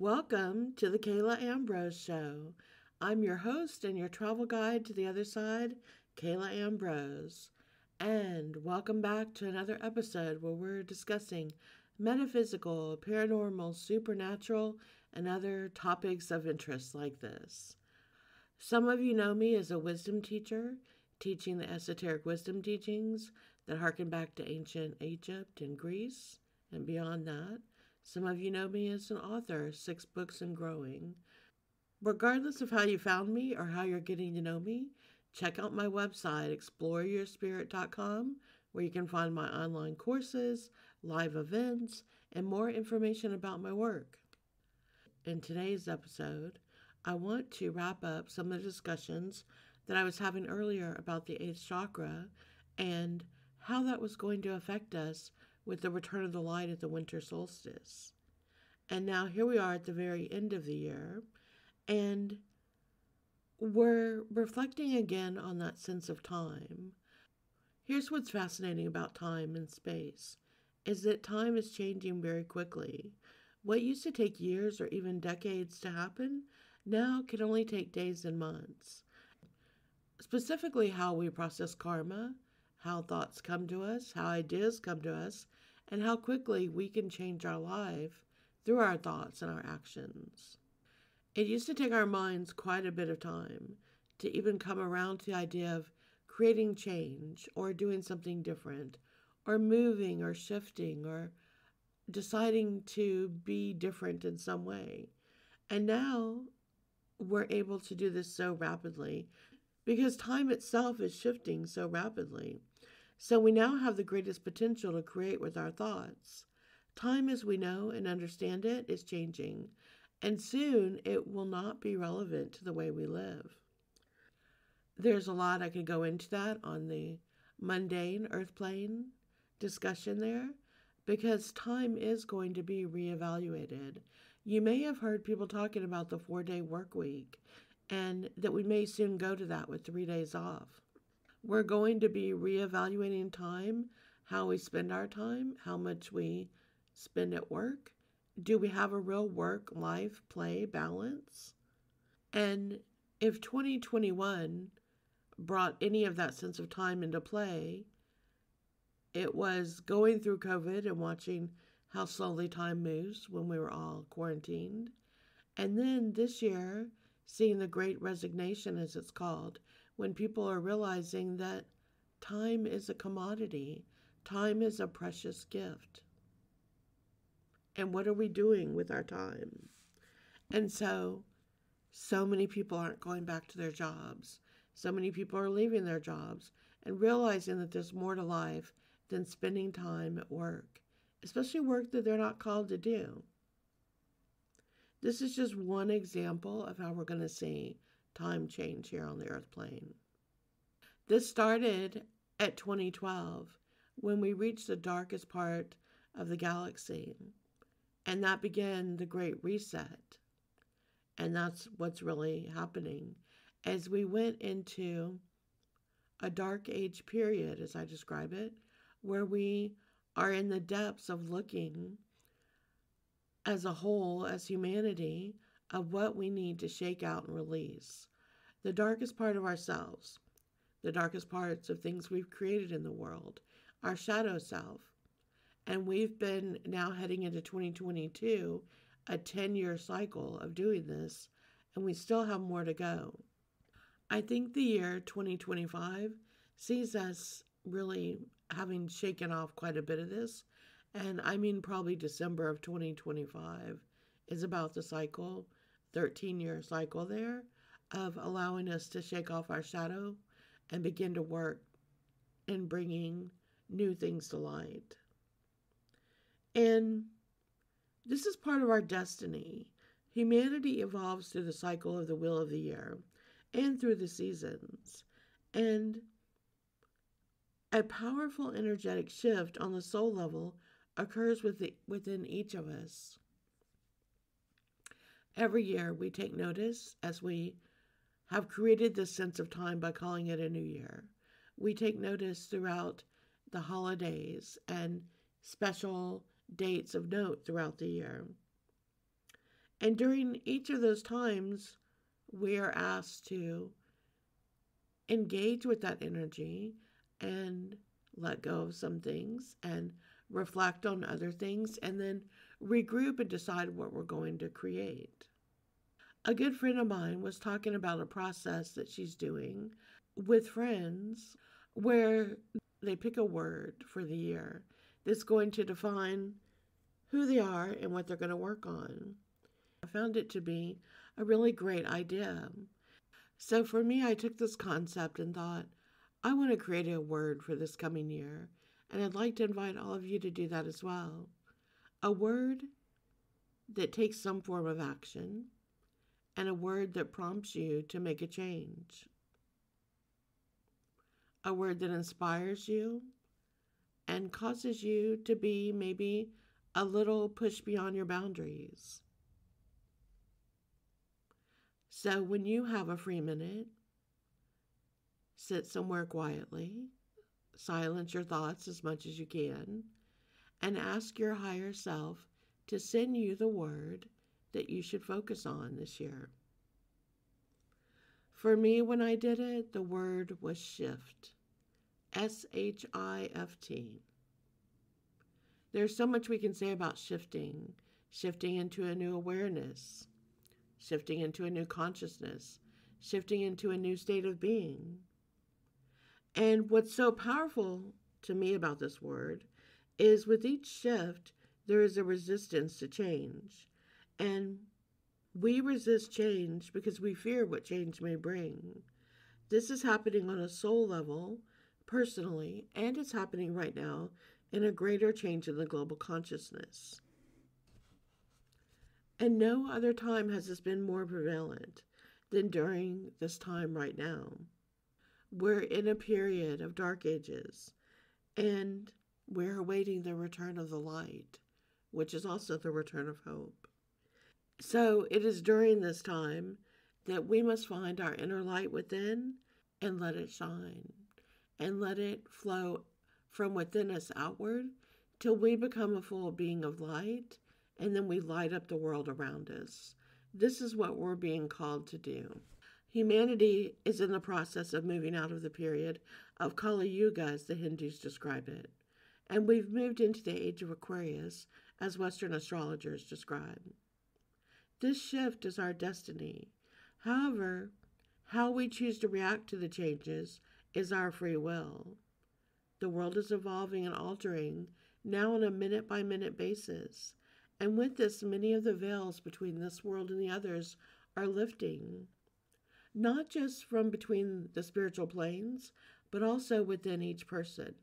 Welcome to the Ambrose Show. I'm your host and your travel guide to the other side, Ambrose. And welcome back to another episode where we're discussing metaphysical, paranormal, supernatural, and other topics of interest like this. Some of you know me as a wisdom teacher, teaching the esoteric wisdom teachings that harken back to ancient Egypt and Greece and beyond that. Some of you know me as an author, 6 books and growing. Regardless of how you found me or how you're getting to know me, check out my website, exploreyourspirit.com, where you can find my online courses, live events, and more information about my work. In today's episode, I want to wrap up some of the discussions that I was having earlier about the 8th chakra and how that was going to affect us with the return of the light at the winter solstice. And now here we are at the very end of the year, and we're reflecting again on that sense of time. Here's what's fascinating about time and space, is that time is changing very quickly. What used to take years or even decades to happen now can only take days and months. Specifically, how we process karma, how thoughts come to us, how ideas come to us, and how quickly we can change our life through our thoughts and our actions. It used to take our minds quite a bit of time to even come around to the idea of creating change or doing something different or moving or shifting or deciding to be different in some way. And now we're able to do this so rapidly because time itself is shifting so rapidly. So we now have the greatest potential to create with our thoughts. Time as we know and understand it is changing, and soon it will not be relevant to the way we live. There's a lot I could go into that on the mundane earth plane discussion there, because time is going to be reevaluated. You may have heard people talking about the 4-day work week, and that we may soon go to that with 3 days off. We're going to be reevaluating time, how we spend our time, how much we spend at work. Do we have a real work, life, play balance? And if 2021 brought any of that sense of time into play, it was going through COVID and watching how slowly time moves when we were all quarantined. And then this year, seeing the great resignation, as it's called, when people are realizing that time is a commodity, time is a precious gift. And what are we doing with our time? And so many people aren't going back to their jobs. So many people are leaving their jobs and realizing that there's more to life than spending time at work, especially work that they're not called to do. This is just one example of how we're going to see time change here on the earth plane. This started at 2012 when we reached the darkest part of the galaxy, and that began the Great Reset. And that's what's really happening as we went into a dark age period, as I describe it, where we are in the depths of looking as a whole, as humanity, of what we need to shake out and release. The darkest part of ourselves, the darkest parts of things we've created in the world, our shadow self. And we've been now heading into 2022, a 10-year cycle of doing this, and we still have more to go. I think the year 2025 sees us really having shaken off quite a bit of this. And I mean, probably December of 2025 is about the cycle, 13-year cycle there, of allowing us to shake off our shadow and begin to work in bringing new things to light. And this is part of our destiny. Humanity evolves through the cycle of the wheel of the year and through the seasons. And a powerful energetic shift on the soul level occurs within each of us. Every year we take notice as we have created this sense of time by calling it a new year. We take notice throughout the holidays and special dates of note throughout the year. And during each of those times, we are asked to engage with that energy and let go of some things and reflect on other things and then regroup and decide what we're going to create. A good friend of mine was talking about a process that she's doing with friends where they pick a word for the year that's going to define who they are and what they're going to work on. I found it to be a really great idea. So for me, I took this concept and thought, I want to create a word for this coming year, and I'd like to invite all of you to do that as well. A word that takes some form of action, and a word that prompts you to make a change. A word that inspires you and causes you to be maybe a little push beyond your boundaries. So when you have a free minute, sit somewhere quietly, silence your thoughts as much as you can, and ask your higher self to send you the word that you should focus on this year. For me, when I did it, the word was shift. SHIFT. There's so much we can say about shifting. Shifting into a new awareness, shifting into a new consciousness, shifting into a new state of being. And what's so powerful to me about this word is with each shift, there is a resistance to change. And we resist change because we fear what change may bring. This is happening on a soul level, personally, and it's happening right now in a greater change in the global consciousness. And no other time has this been more prevalent than during this time right now. We're in a period of dark ages, and we're awaiting the return of the light, which is also the return of hope. So it is during this time that we must find our inner light within and let it shine, and let it flow from within us outward till we become a full being of light, and then we light up the world around us. This is what we're being called to do. Humanity is in the process of moving out of the period of Kali Yuga, as the Hindus describe it, and we've moved into the age of Aquarius, as Western astrologers describe. This shift is our destiny. However, how we choose to react to the changes is our free will. The world is evolving and altering now on a minute-by-minute basis, and with this, many of the veils between this world and the others are lifting, not just from between the spiritual planes, but also within each person.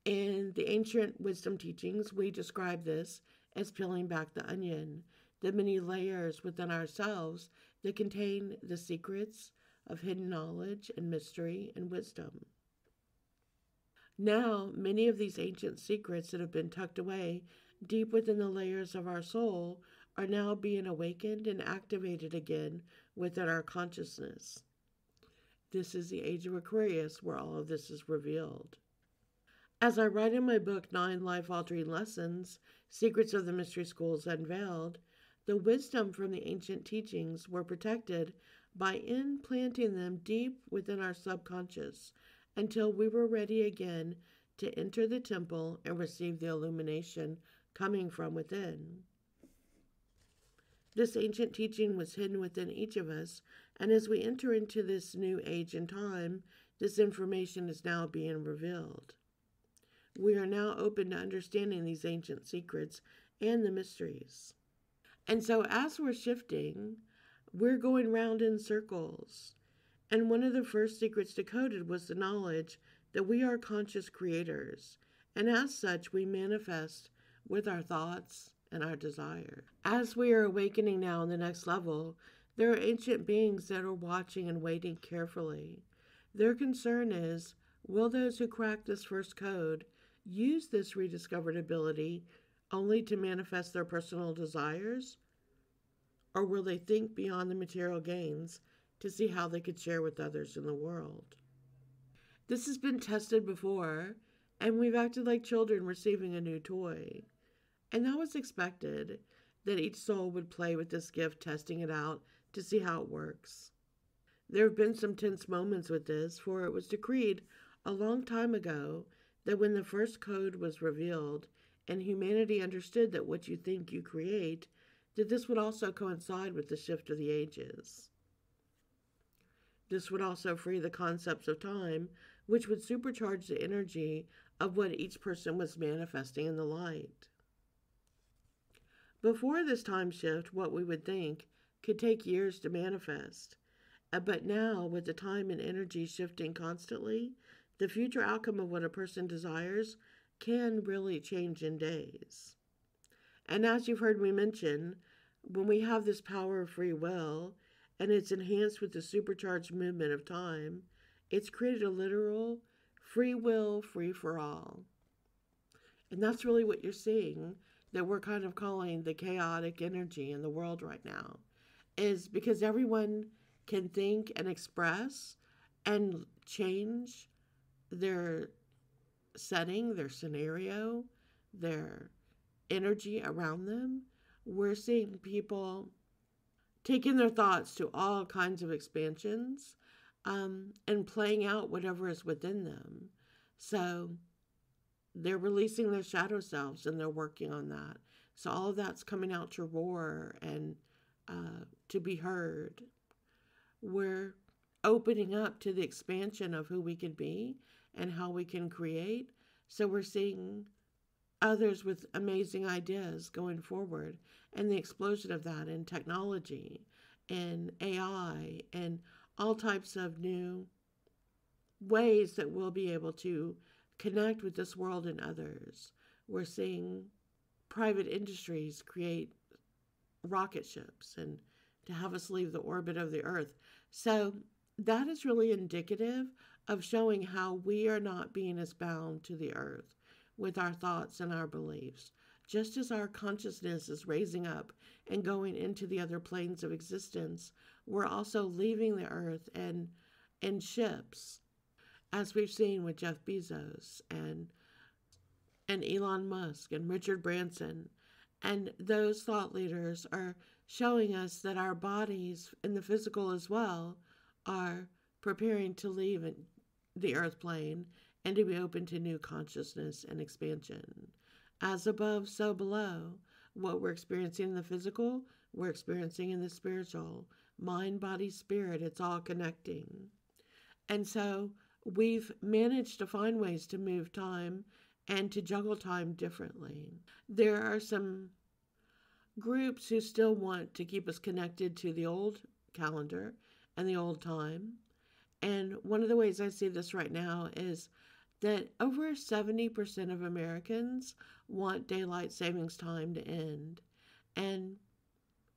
In the ancient wisdom teachings, we describe this as peeling back the onion, the many layers within ourselves that contain the secrets of hidden knowledge and mystery and wisdom. Now, many of these ancient secrets that have been tucked away deep within the layers of our soul are now being awakened and activated again within our consciousness. This is the age of Aquarius, where all of this is revealed. As I write in my book, 9 Life-Altering Lessons, Secrets of the Mystery Schools Unveiled, the wisdom from the ancient teachings were protected by implanting them deep within our subconscious until we were ready again to enter the temple and receive the illumination coming from within. This ancient teaching was hidden within each of us, and as we enter into this new age and time, this information is now being revealed. We are now open to understanding these ancient secrets and the mysteries. And so as we're shifting, we're going round in circles. And one of the first secrets decoded was the knowledge that we are conscious creators, and as such, we manifest with our thoughts and our desires. As we are awakening now on the next level, there are ancient beings that are watching and waiting carefully. Their concern is, will those who crack this first code use this rediscovered ability only to manifest their personal desires? Or will they think beyond the material gains to see how they could share with others in the world? This has been tested before, and we've acted like children receiving a new toy. And that was expected. that each soul would play with this gift, testing it out to see how it works. There have been some tense moments with this, for it was decreed a long time ago that when the first code was revealed and humanity understood that what you think you create, that this would also coincide with the shift of the ages. This would also free the concepts of time, which would supercharge the energy of what each person was manifesting in the light. Before this time shift, what we would think could take years to manifest. But now, with the time and energy shifting constantly, the future outcome of what a person desires can really change in days. And as you've heard me mention, when we have this power of free will, and it's enhanced with the supercharged movement of time, it's created a literal free will, free for all. And that's really what you're seeing, that we're kind of calling the chaotic energy in the world right now, is because everyone can think and express and change their setting, their scenario, their energy around them. We're seeing people taking their thoughts to all kinds of expansions, and playing out whatever is within them. So they're releasing their shadow selves and they're working on that. So all of that's coming out to roar and to be heard. We're opening up to the expansion of who we can be and how we can create. So we're seeing others with amazing ideas going forward, and the explosion of that in technology and AI and all types of new ways that we'll be able to connect with this world and others. We're seeing private industries create rocket ships and to have us leave the orbit of the earth. So that is really indicative of showing how we are not being as bound to the earth with our thoughts and our beliefs. Just as our consciousness is raising up and going into the other planes of existence, we're also leaving the earth and in ships, as we've seen with Jeff Bezos and Elon Musk and Richard Branson. And those thought leaders are showing us that our bodies in the physical as well are preparing to leave the earth plane and to be open to new consciousness and expansion. As above, so below. What we're experiencing in the physical, we're experiencing in the spiritual. Mind, body, spirit, it's all connecting. And so we've managed to find ways to move time and to juggle time differently. There are some groups who still want to keep us connected to the old calendar and the old time. And one of the ways I see this right now is that over 70% of Americans want daylight savings time to end. And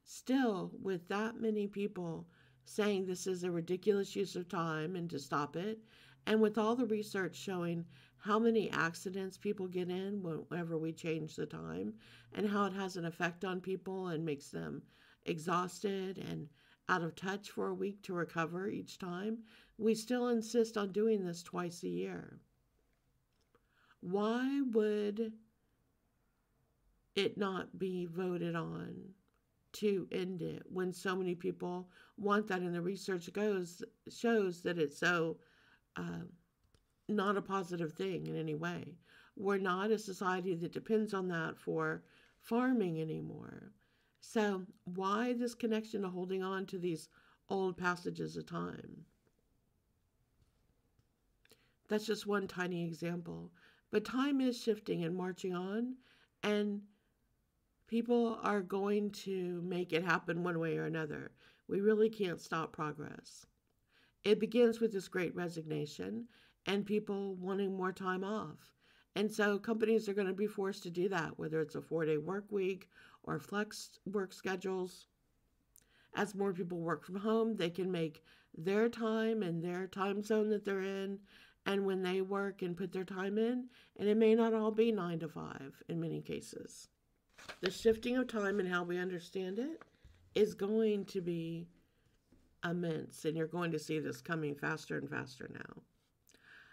still, with that many people saying this is a ridiculous use of time and to stop it, and with all the research showing how many accidents people get in whenever we change the time, and how it has an effect on people and makes them exhausted and out of touch for a week to recover each time, we still insist on doing this twice a year. Why would it not be voted on to end it when so many people want that, and the research shows that it's so not a positive thing in any way? We're not a society that depends on that for farming anymore. So why this connection to holding on to these old passages of time? That's just one tiny example. But time is shifting and marching on, and people are going to make it happen one way or another. We really can't stop progress. It begins with this great resignation and people wanting more time off. And so companies are going to be forced to do that, whether it's a 4-day work week or flex work schedules. As more people work from home, they can make their time and their time zone that they're in. And when they work and put their time in, and it may not all be 9 to 5 in many cases. The shifting of time and how we understand it is going to be immense, and you're going to see this coming faster and faster now.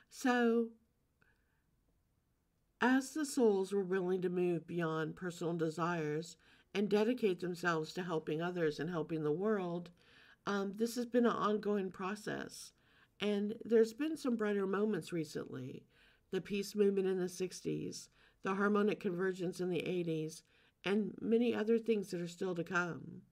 So, as the souls were willing to move beyond personal desires and dedicate themselves to helping others and helping the world, this has been an ongoing process. And there's been some brighter moments recently. The peace movement in the 60s, the harmonic convergence in the 80s, and many other things that are still to come.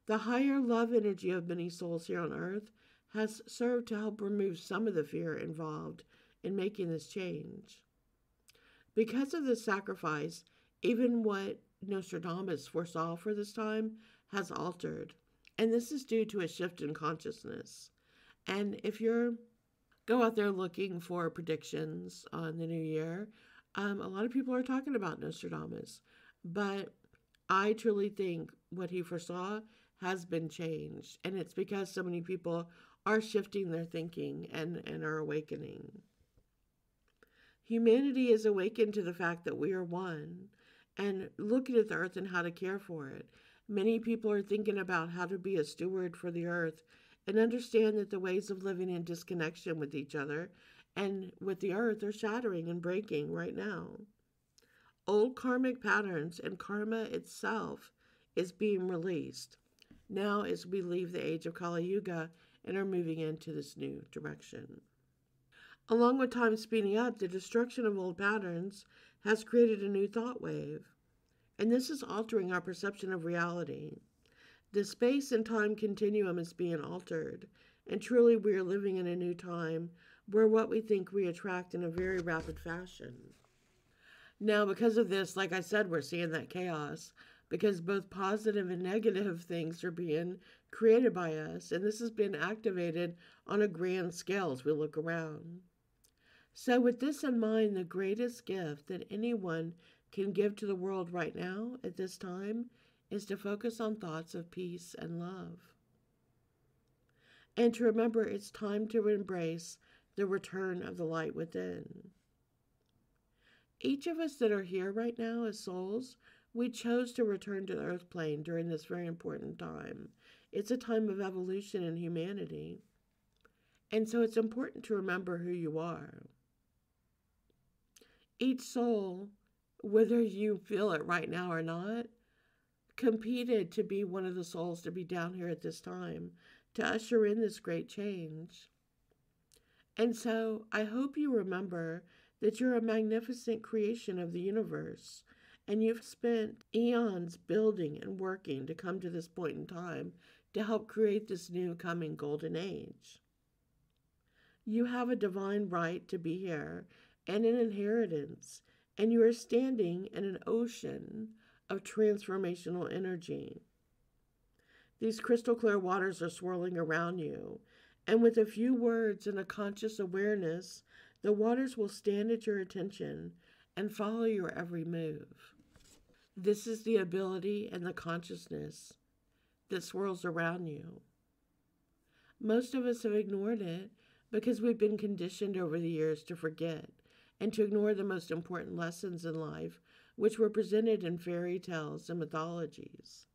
The higher love energy of many souls here on earth has served to help remove some of the fear involved in making this change. Because of this sacrifice, even what Nostradamus foresaw for this time has altered. And this is due to a shift in consciousness. And if you're go out there looking for predictions on the new year, a lot of people are talking about Nostradamus. But I truly think what he foresaw has been changed. And it's because so many people are shifting their thinking and are awakening. Humanity is awakened to the fact that we are one and looking at the earth and how to care for it. Many people are thinking about how to be a steward for the earth and understand that the ways of living in disconnection with each other and with the earth are shattering and breaking right now. Old karmic patterns and karma itself is being released now as we leave the age of Kali Yuga and are moving into this new direction. Along with time speeding up, the destruction of old patterns has created a new thought wave, and this is altering our perception of reality. The space and time continuum is being altered, and truly we are living in a new time where what we think we attract in a very rapid fashion. Now, because of this, like I said, we're seeing that chaos because both positive and negative things are being created by us, and this has been activated on a grand scale as we look around. So with this in mind, the greatest gift that anyone can give to the world right now at this time is to focus on thoughts of peace and love. And to remember it's time to embrace the return of the light within. Each of us that are here right now as souls, we chose to return to the earth plane during this very important time. It's a time of evolution in humanity. And so it's important to remember who you are. Each soul, whether you feel it right now or not, competed to be one of the souls to be down here at this time, to usher in this great change. And so I hope you remember that you're a magnificent creation of the universe, and you've spent eons building and working to come to this point in time to help create this new coming golden age. You have a divine right to be here and an inheritance, and you are standing in an ocean of transformational energy. These crystal clear waters are swirling around you, and with a few words and a conscious awareness, the waters will stand at your attention and follow your every move. This is the ability and the consciousness that swirls around you. Most of us have ignored it because we've been conditioned over the years to forget and to ignore the most important lessons in life, which were presented in fairy tales and mythologies.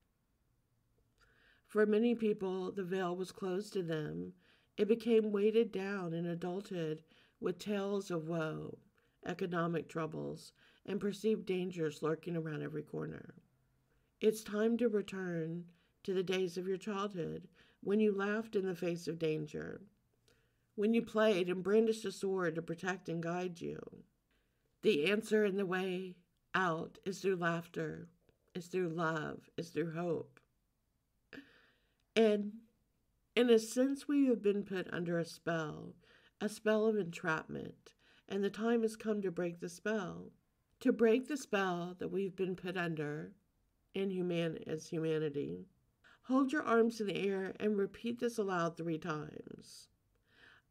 For many people, the veil was closed to them. It became weighted down in adulthood with tales of woe, economic troubles, and perceived dangers lurking around every corner. It's time to return to the days of your childhood when you laughed in the face of danger, when you played and brandished a sword to protect and guide you. The answer and the way out is through laughter, is through love, is through hope. And in a sense, we have been put under a spell of entrapment, and the time has come to break the spell. To break the spell that we've been put under as humanity. Hold your arms in the air and repeat this aloud 3 times.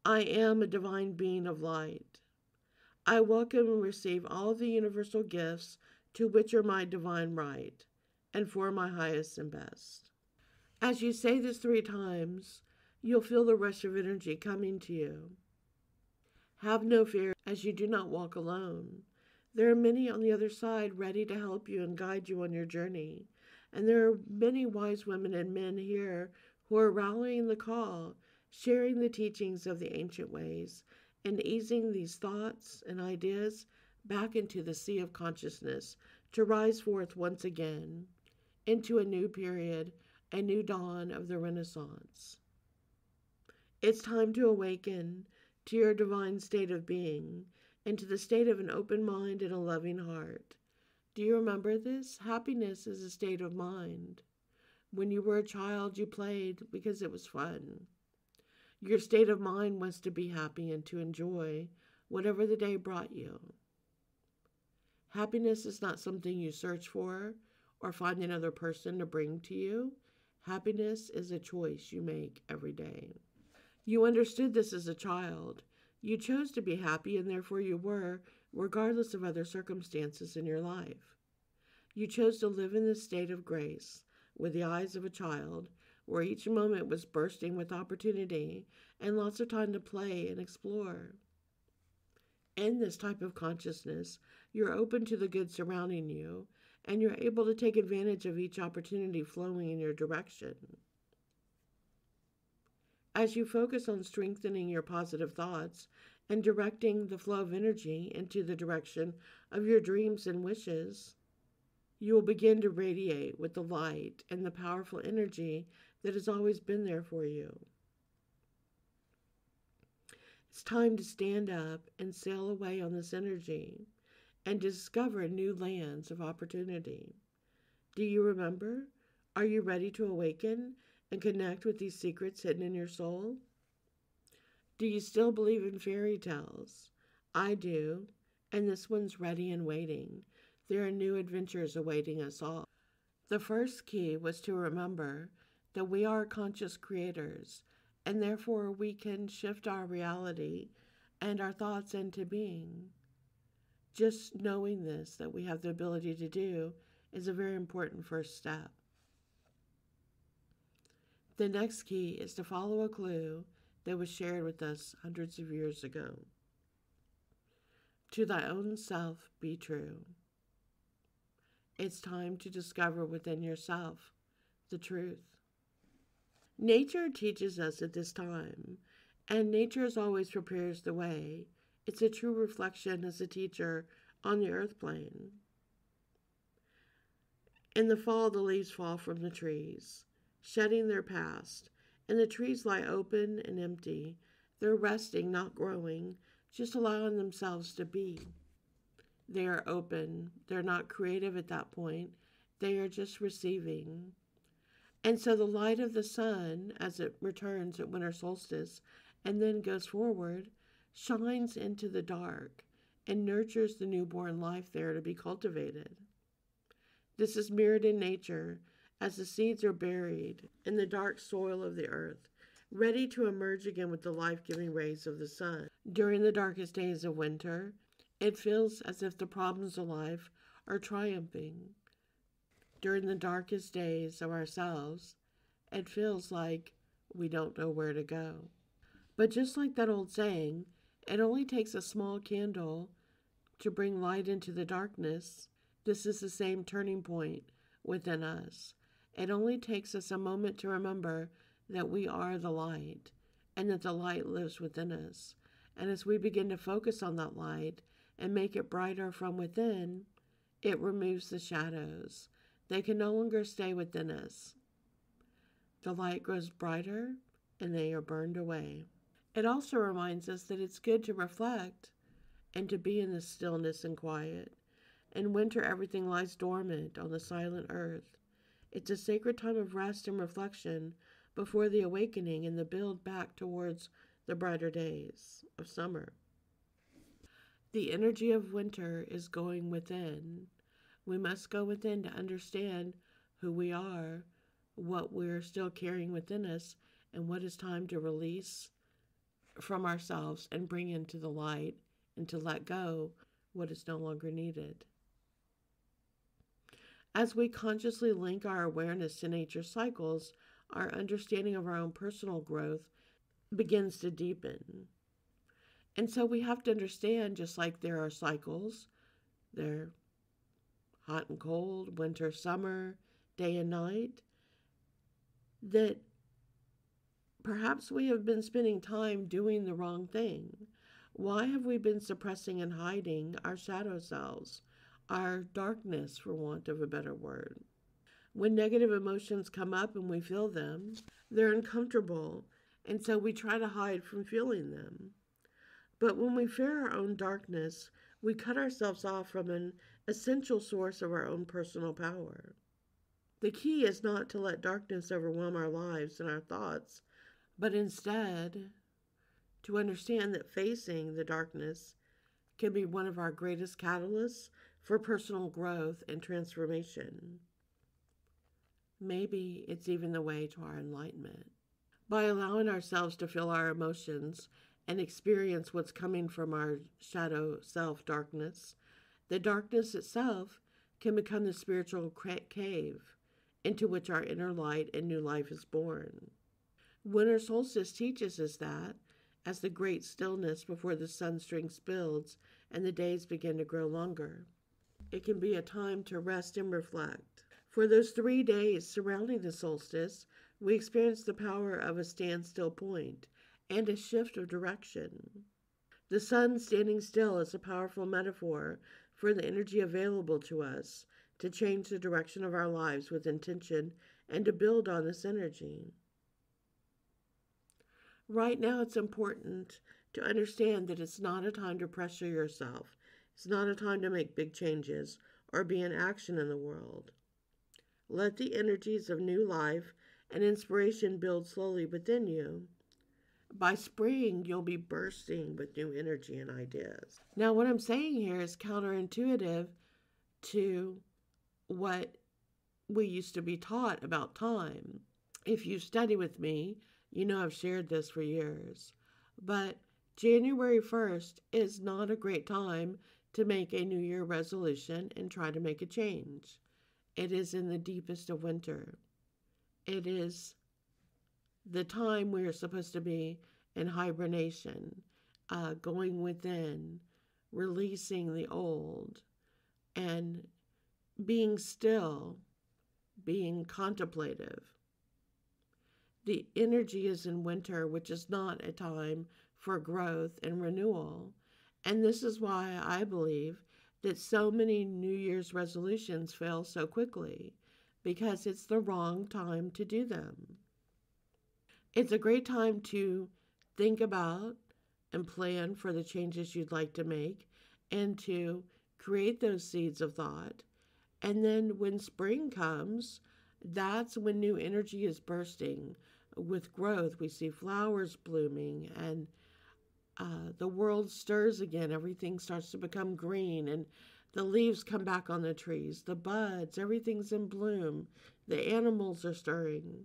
I am a divine being of light. I welcome and receive all the universal gifts to which are my divine right, and for my highest and best. As you say this 3 times, you'll feel the rush of energy coming to you. Have no fear, as you do not walk alone. There are many on the other side ready to help you and guide you on your journey. And there are many wise women and men here who are rallying the call, sharing the teachings of the ancient ways, and easing these thoughts and ideas back into the sea of consciousness to rise forth once again into a new period, a new dawn of the Renaissance. It's time to awaken to your divine state of being, into the state of an open mind and a loving heart. Do you remember this? Happiness is a state of mind. When you were a child, you played because it was fun. Your state of mind was to be happy and to enjoy whatever the day brought you. Happiness is not something you search for or find another person to bring to you. Happiness is a choice you make every day. You understood this as a child. You chose to be happy, and therefore you were, regardless of other circumstances in your life. You chose to live in this state of grace, with the eyes of a child, where each moment was bursting with opportunity and lots of time to play and explore. In this type of consciousness, you're open to the good surrounding you, and you're able to take advantage of each opportunity flowing in your direction. As you focus on strengthening your positive thoughts and directing the flow of energy into the direction of your dreams and wishes, you will begin to radiate with the light and the powerful energy that has always been there for you. It's time to stand up and sail away on this energy and discover new lands of opportunity. Do you remember? Are you ready to awaken and connect with these secrets hidden in your soul? Do you still believe in fairy tales? I do, and this one's ready and waiting. There are new adventures awaiting us all. The first key was to remember that we are conscious creators, and therefore we can shift our reality and our thoughts into being. Just knowing this, that we have the ability to do, is a very important first step. The next key is to follow a clue that was shared with us hundreds of years ago. To thy own self be true. It's time to discover within yourself the truth. Nature teaches us at this time, and nature as always prepares the way. It's a true reflection as a teacher on the earth plane. In the fall, the leaves fall from the trees, shedding their past, and the trees lie open and empty. They're resting, not growing, just allowing themselves to be. They are open. They're not creative at that point. They are just receiving. And so the light of the sun, as it returns at winter solstice and then goes forward, shines into the dark and nurtures the newborn life there to be cultivated. This is mirrored in nature as the seeds are buried in the dark soil of the earth, ready to emerge again with the life-giving rays of the sun. During the darkest days of winter, it feels as if the problems of life are triumphing. During the darkest days of ourselves, it feels like we don't know where to go. But just like that old saying, it only takes a small candle to bring light into the darkness. This is the same turning point within us. It only takes us a moment to remember that we are the light and that the light lives within us. And as we begin to focus on that light and make it brighter from within, it removes the shadows. They can no longer stay within us. The light grows brighter and they are burned away. It also reminds us that it's good to reflect and to be in the stillness and quiet. In winter, everything lies dormant on the silent earth. It's a sacred time of rest and reflection before the awakening and the build back towards the brighter days of summer. The energy of winter is going within. We must go within to understand who we are, what we're still carrying within us, and what is time to release from ourselves and bring into the light and to let go what is no longer needed. As we consciously link our awareness to nature's cycles, our understanding of our own personal growth begins to deepen. And so we have to understand, just like there are cycles, they're hot and cold, winter, summer, day and night, that perhaps we have been spending time doing the wrong thing. Why have we been suppressing and hiding our shadow selves, our darkness, for want of a better word? When negative emotions come up and we feel them, they're uncomfortable, and so we try to hide from feeling them. But when we fear our own darkness, we cut ourselves off from an essential source of our own personal power. The key is not to let darkness overwhelm our lives and our thoughts, but instead to understand that facing the darkness can be one of our greatest catalysts for personal growth and transformation. Maybe it's even the way to our enlightenment. By allowing ourselves to feel our emotions and experience what's coming from our shadow self darkness, the darkness itself can become the spiritual cave into which our inner light and new life is born. Winter solstice teaches us that, as the great stillness before the sun strength builds and the days begin to grow longer, it can be a time to rest and reflect. For those 3 days surrounding the solstice, we experience the power of a standstill point and a shift of direction. The sun standing still is a powerful metaphor for the energy available to us to change the direction of our lives with intention and to build on this energy. Right now, it's important to understand that it's not a time to pressure yourself. It's not a time to make big changes or be in action in the world. Let the energies of new life and inspiration build slowly within you. By spring, you'll be bursting with new energy and ideas. Now, what I'm saying here is counterintuitive to what we used to be taught about time. If you study with me, you know I've shared this for years. But January 1st is not a great time to make a New Year resolution and try to make a change. It is in the deepest of winter. It is the time we are supposed to be in hibernation, going within, releasing the old, and being still, being contemplative. The energy is in winter, which is not a time for growth and renewal. And this is why I believe that so many New Year's resolutions fail so quickly, because it's the wrong time to do them. It's a great time to think about and plan for the changes you'd like to make and to create those seeds of thought. And then when spring comes, that's when new energy is bursting with growth. We see flowers blooming and the world stirs again. Everything starts to become green and the leaves come back on the trees, the buds, everything's in bloom. The animals are stirring.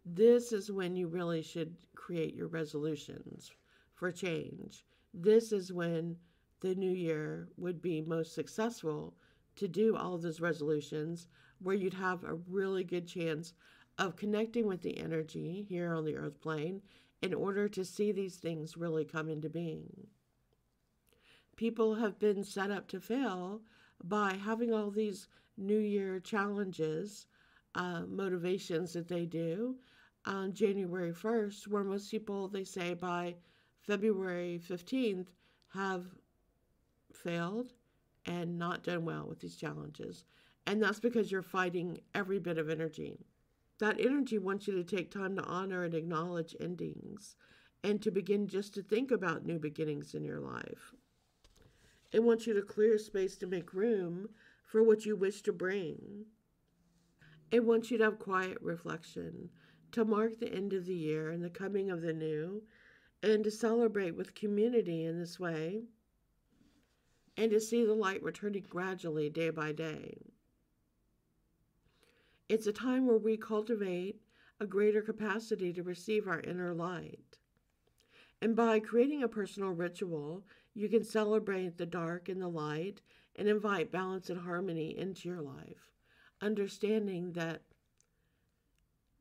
This is when you really should create your resolutions for change. This is when the new year would be most successful to do all of those resolutions, where you'd have a really good chance of connecting with the energy here on the earth plane in order to see these things really come into being. People have been set up to fail by having all these New Year challenges, motivations that they do on January 1st, where most people, they say by February 15th, have failed and not done well with these challenges. And that's because you're fighting every bit of energy. That energy wants you to take time to honor and acknowledge endings and to begin just to think about new beginnings in your life. It wants you to clear space to make room for what you wish to bring. It wants you to have quiet reflection, to mark the end of the year and the coming of the new, and to celebrate with community in this way, and to see the light returning gradually day by day. It's a time where we cultivate a greater capacity to receive our inner light. And by creating a personal ritual, you can celebrate the dark and the light and invite balance and harmony into your life, understanding that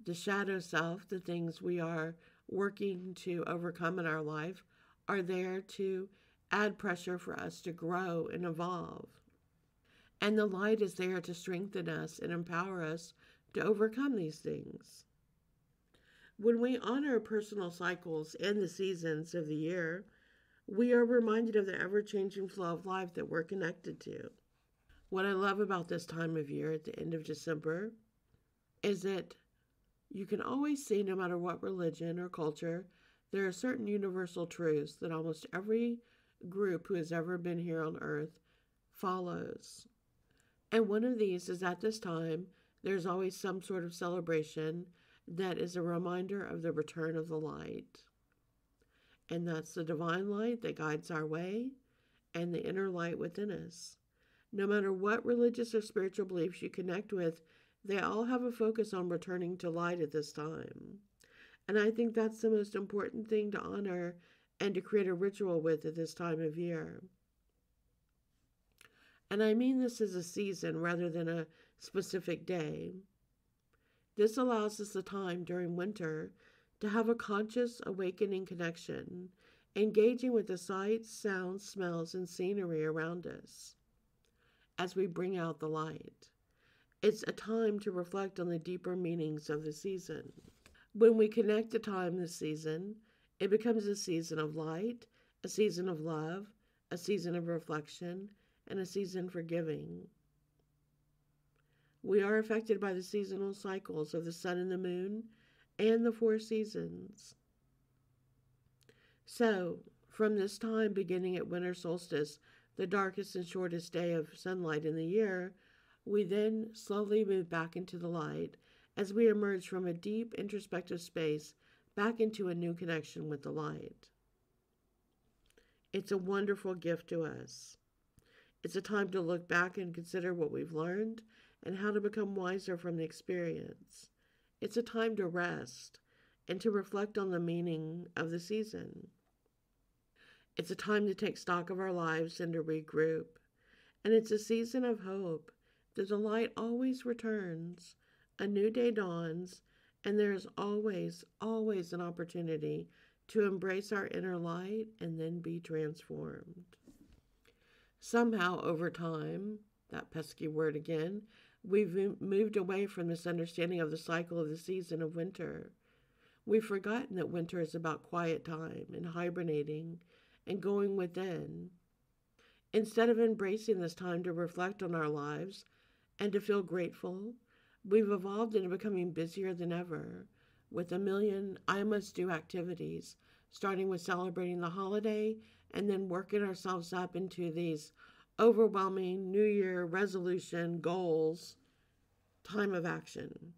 the shadow self, the things we are working to overcome in our life, are there to add pressure for us to grow and evolve. And the light is there to strengthen us and empower us to overcome these things. When we honor personal cycles and the seasons of the year, we are reminded of the ever-changing flow of life that we're connected to. What I love about this time of year at the end of December is that you can always see, no matter what religion or culture, there are certain universal truths that almost every group who has ever been here on earth follows. And one of these is at this time, there's always some sort of celebration that is a reminder of the return of the light. And that's the divine light that guides our way and the inner light within us. No matter what religious or spiritual beliefs you connect with, they all have a focus on returning to light at this time. And I think that's the most important thing to honor and to create a ritual with at this time of year. And I mean this as a season rather than a specific day. This allows us the time during winter to have a conscious awakening connection, engaging with the sights, sounds, smells, and scenery around us as we bring out the light. It's a time to reflect on the deeper meanings of the season. When we connect to time this season, it becomes a season of light, a season of love, a season of reflection, and a season for giving. We are affected by the seasonal cycles of the sun and the moon and the four seasons. So, from this time beginning at winter solstice, the darkest and shortest day of sunlight in the year, we then slowly move back into the light as we emerge from a deep introspective space back into a new connection with the light. It's a wonderful gift to us. It's a time to look back and consider what we've learned and how to become wiser from the experience. It's a time to rest and to reflect on the meaning of the season. It's a time to take stock of our lives and to regroup. And it's a season of hope. The light always returns, a new day dawns, and there is always, always an opportunity to embrace our inner light and then be transformed. Somehow, over time, that pesky word again, we've moved away from this understanding of the cycle of the season of winter. We've forgotten that winter is about quiet time and hibernating and going within. Instead of embracing this time to reflect on our lives and to feel grateful, we've evolved into becoming busier than ever with a million I must do activities, starting with celebrating the holiday and then working ourselves up into these overwhelming New Year resolution goals, time of action.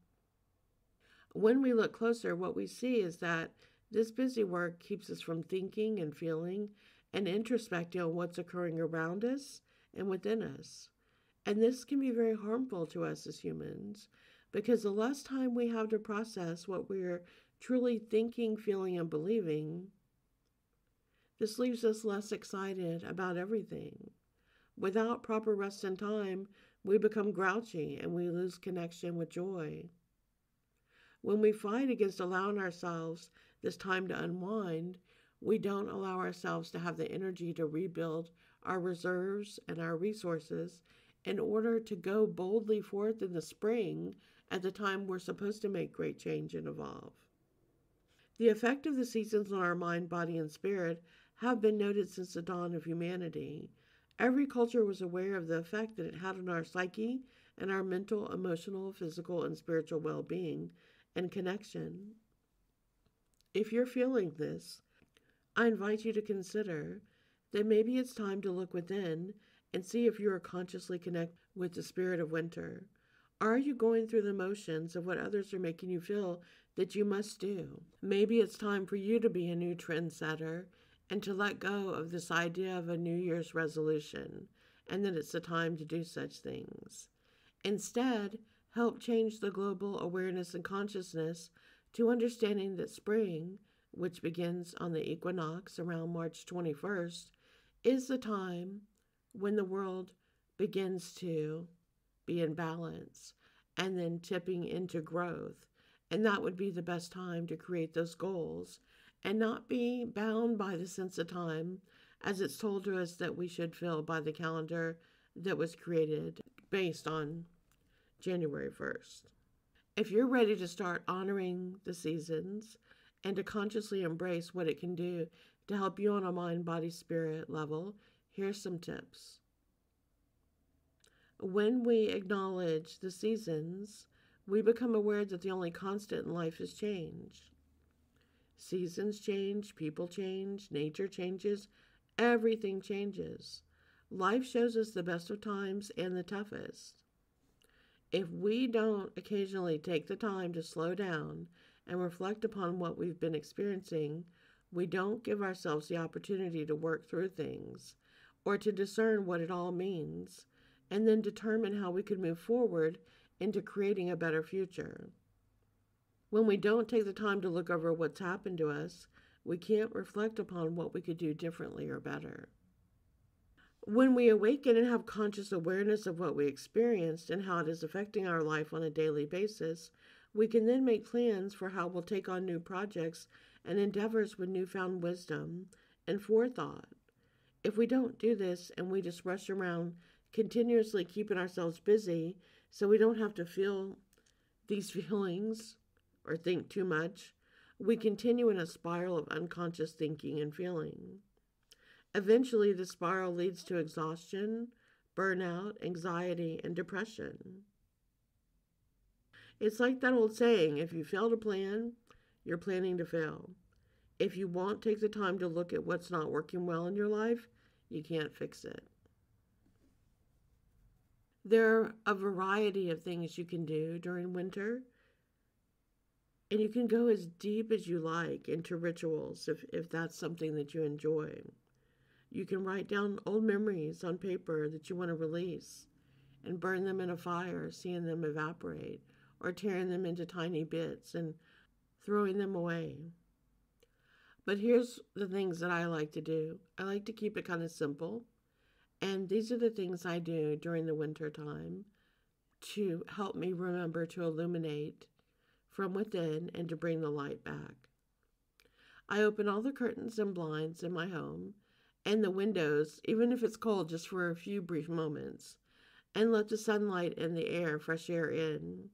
When we look closer, what we see is that this busy work keeps us from thinking and feeling and introspecting on what's occurring around us and within us. And this can be very harmful to us as humans because the less time we have to process what we're truly thinking, feeling, and believing, this leaves us less excited about everything. Without proper rest and time, we become grouchy and we lose connection with joy. When we fight against allowing ourselves this time to unwind, we don't allow ourselves to have the energy to rebuild our reserves and our resources in order to go boldly forth in the spring at the time we're supposed to make great change and evolve. The effect of the seasons on our mind, body, and spirit have been noted since the dawn of humanity. Every culture was aware of the effect that it had on our psyche and our mental, emotional, physical, and spiritual well-being and connection. If you're feeling this, I invite you to consider that maybe it's time to look within and see if you are consciously connected with the spirit of winter. Are you going through the motions of what others are making you feel that you must do? Maybe it's time for you to be a new trendsetter and to let go of this idea of a New Year's resolution and that it's the time to do such things. Instead, help change the global awareness and consciousness to understanding that spring, which begins on the equinox around March 21st, is the time when the world begins to be in balance and then tipping into growth. And that would be the best time to create those goals and not be bound by the sense of time as it's told to us that we should feel by the calendar that was created based on January 1st. If you're ready to start honoring the seasons and to consciously embrace what it can do to help you on a mind, body, spirit level, here's some tips. When we acknowledge the seasons, we become aware that the only constant in life is change. Seasons change, people change, nature changes, everything changes. Life shows us the best of times and the toughest. If we don't occasionally take the time to slow down and reflect upon what we've been experiencing, we don't give ourselves the opportunity to work through things or to discern what it all means and then determine how we could move forward into creating a better future. When we don't take the time to look over what's happened to us, we can't reflect upon what we could do differently or better. When we awaken and have conscious awareness of what we experienced and how it is affecting our life on a daily basis, we can then make plans for how we'll take on new projects and endeavors with newfound wisdom and forethought. If we don't do this and we just rush around continuously keeping ourselves busy so we don't have to feel these feelings or think too much, we continue in a spiral of unconscious thinking and feeling. Eventually, the spiral leads to exhaustion, burnout, anxiety, and depression. It's like that old saying, if you fail to plan, you're planning to fail. If you won't take the time to look at what's not working well in your life, you can't fix it. There are a variety of things you can do during winter, and you can go as deep as you like into rituals if that's something that you enjoy. You can write down old memories on paper that you want to release and burn them in a fire, seeing them evaporate, or tearing them into tiny bits and throwing them away. But here's the things that I like to do. I like to keep it kind of simple. And these are the things I do during the winter time to help me remember to illuminate from within and to bring the light back. I open all the curtains and blinds in my home and the windows, even if it's cold, just for a few brief moments, and let the sunlight and the air, fresh air in.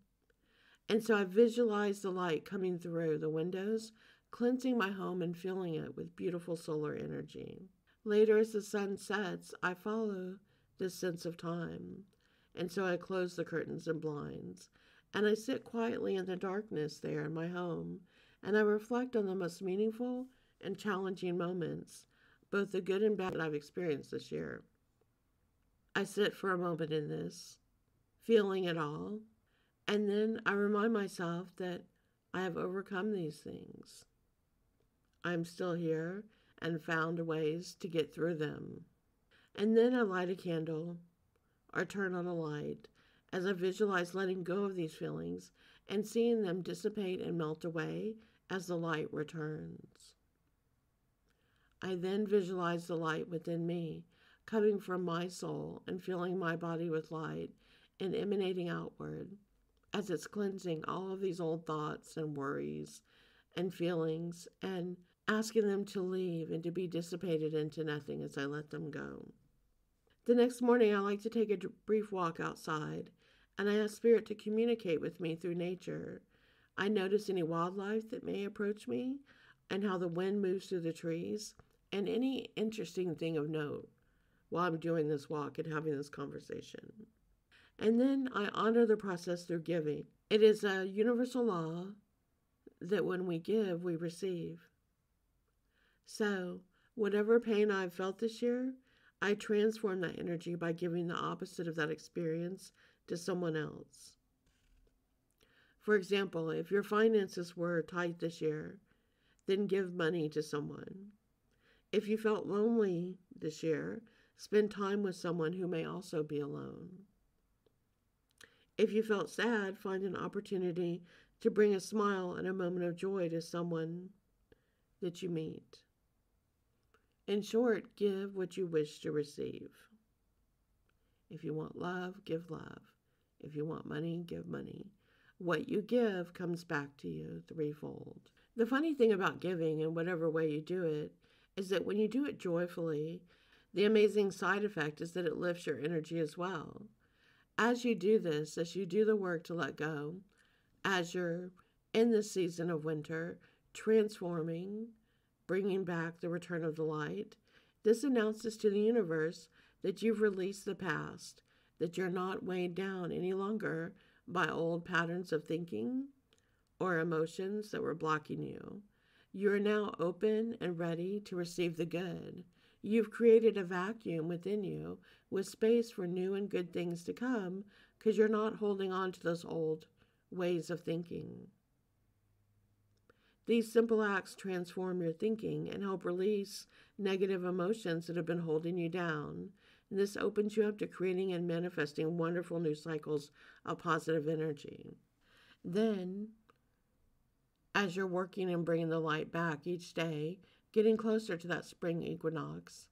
And so I visualize the light coming through the windows, cleansing my home and filling it with beautiful solar energy. Later, as the sun sets, I follow this sense of time, and so I close the curtains and blinds, and I sit quietly in the darkness there in my home, and I reflect on the most meaningful and challenging moments, both the good and bad that I've experienced this year. I sit for a moment in this, feeling it all, and then I remind myself that I have overcome these things. I'm still here and found ways to get through them. And then I light a candle or turn on a light as I visualize letting go of these feelings and seeing them dissipate and melt away as the light returns. I then visualize the light within me coming from my soul and filling my body with light and emanating outward as it's cleansing all of these old thoughts and worries and feelings and asking them to leave and to be dissipated into nothing as I let them go. The next morning, I like to take a brief walk outside, and I ask Spirit to communicate with me through nature. I notice any wildlife that may approach me and how the wind moves through the trees and any interesting thing of note while I'm doing this walk and having this conversation. And then I honor the process through giving. It is a universal law that when we give, we receive. So, whatever pain I've felt this year, I transform that energy by giving the opposite of that experience to someone else. For example, if your finances were tight this year, then give money to someone. If you felt lonely this year, spend time with someone who may also be alone. If you felt sad, find an opportunity to bring a smile and a moment of joy to someone that you meet. In short, give what you wish to receive. If you want love, give love. If you want money, give money. What you give comes back to you threefold. The funny thing about giving, in whatever way you do it, is that when you do it joyfully, the amazing side effect is that it lifts your energy as well. As you do this, as you do the work to let go, as you're in this season of winter, transforming, bringing back the return of the light, this announces to the universe that you've released the past that you're not weighed down any longer by old patterns of thinking or emotions that were blocking you. You are now open and ready to receive the good. You've created a vacuum within you with space for new and good things to come because you're not holding on to those old ways of thinking. These simple acts transform your thinking and help release negative emotions that have been holding you down. And this opens you up to creating and manifesting wonderful new cycles of positive energy. Then, as you're working and bringing the light back each day, getting closer to that spring equinox,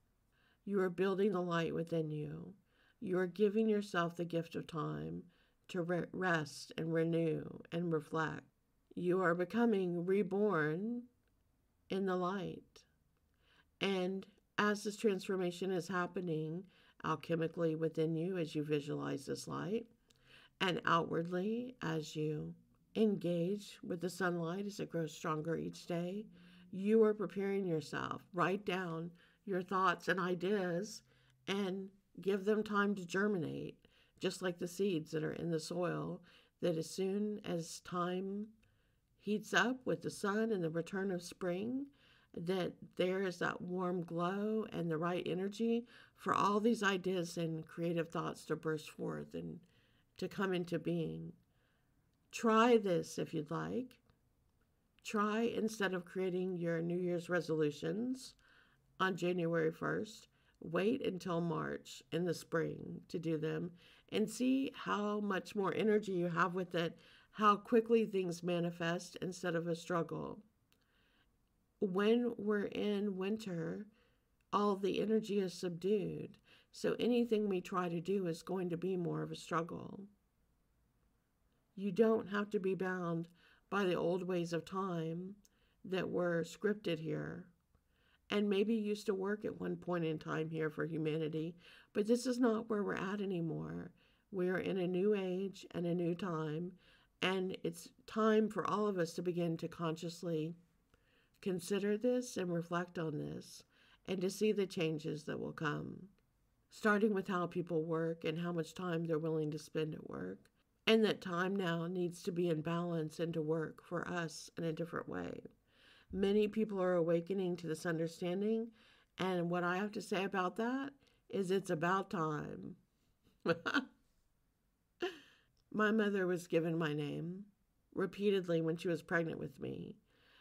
you are building the light within you. You are giving yourself the gift of time to rest and renew and reflect. You are becoming reborn in the light. And as this transformation is happening alchemically within you as you visualize this light, and outwardly as you engage with the sunlight as it grows stronger each day, you are preparing yourself. Write down your thoughts and ideas and give them time to germinate, just like the seeds that are in the soil, that as soon as time heats up with the sun and the return of spring, that there is that warm glow and the right energy for all these ideas and creative thoughts to burst forth and to come into being. Try this if you'd like. Try, instead of creating your New Year's resolutions on January 1st, wait until March in the spring to do them and see how much more energy you have with it, how quickly things manifest instead of a struggle. When we're in winter, all the energy is subdued. So anything we try to do is going to be more of a struggle. You don't have to be bound by the old ways of time that were scripted here and maybe used to work at one point in time here for humanity, but this is not where we're at anymore. We are in a new age and a new time, and it's time for all of us to begin to consciously consider this and reflect on this and to see the changes that will come, starting with how people work and how much time they're willing to spend at work. And that time now needs to be in balance and to work for us in a different way. Many people are awakening to this understanding, and what I have to say about that is it's about time. My mother was given my name repeatedly when she was pregnant with me.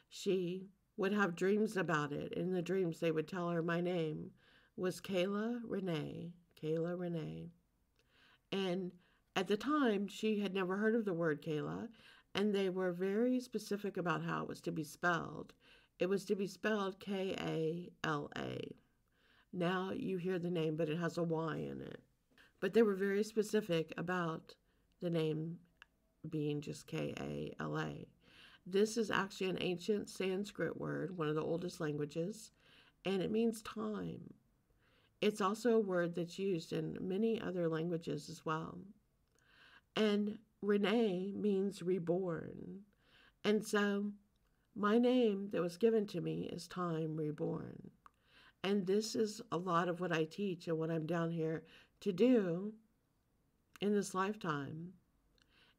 She would have dreams about it. In the dreams, they would tell her my name was Kayla Renee. Kayla Renee. And at the time, she had never heard of the word Kayla, and they were very specific about how it was to be spelled. It was to be spelled Kala. Now you hear the name, but it has a Y in it. But they were very specific about the name being just Kala. This is actually an ancient Sanskrit word, one of the oldest languages, and it means time. It's also a word that's used in many other languages as well. And Renee means reborn. And so my name that was given to me is Time Reborn. And this is a lot of what I teach and what I'm down here to do in this lifetime,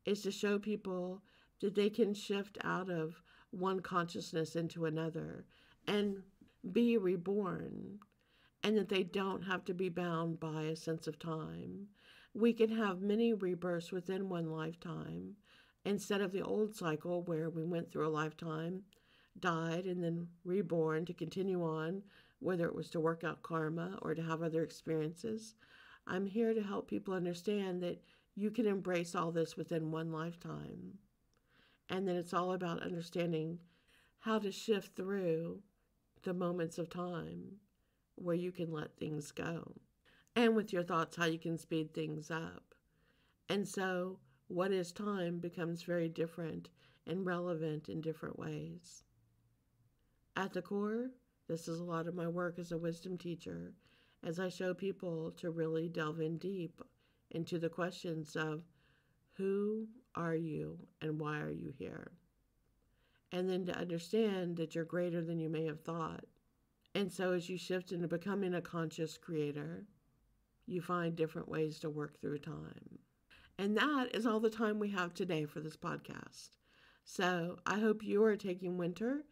is to show people that they can shift out of one consciousness into another and be reborn, and that they don't have to be bound by a sense of time. We can have many rebirths within one lifetime instead of the old cycle where we went through a lifetime, died, and then reborn to continue on, whether it was to work out karma or to have other experiences. I'm here to help people understand that you can embrace all this within one lifetime, and that it's all about understanding how to shift through the moments of time where you can let things go. And with your thoughts, how you can speed things up. And so what is time becomes very different and relevant in different ways. At the core, this is a lot of my work as a wisdom teacher, as I show people to really delve in deep into the questions of who are you and why are you here? And then to understand that you're greater than you may have thought. And so as you shift into becoming a conscious creator, you find different ways to work through time. And that is all the time we have today for this podcast. So I hope you are taking winter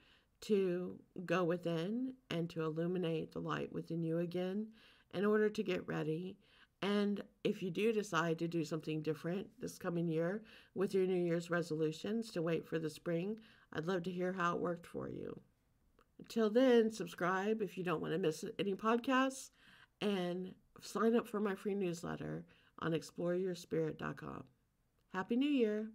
to go within and to illuminate the light within you again in order to get ready. And if you do decide to do something different this coming year with your New Year's resolutions to wait for the spring, I'd love to hear how it worked for you. Until then, subscribe if you don't want to miss any podcasts, and sign up for my free newsletter on exploreyourspirit.com. Happy New Year!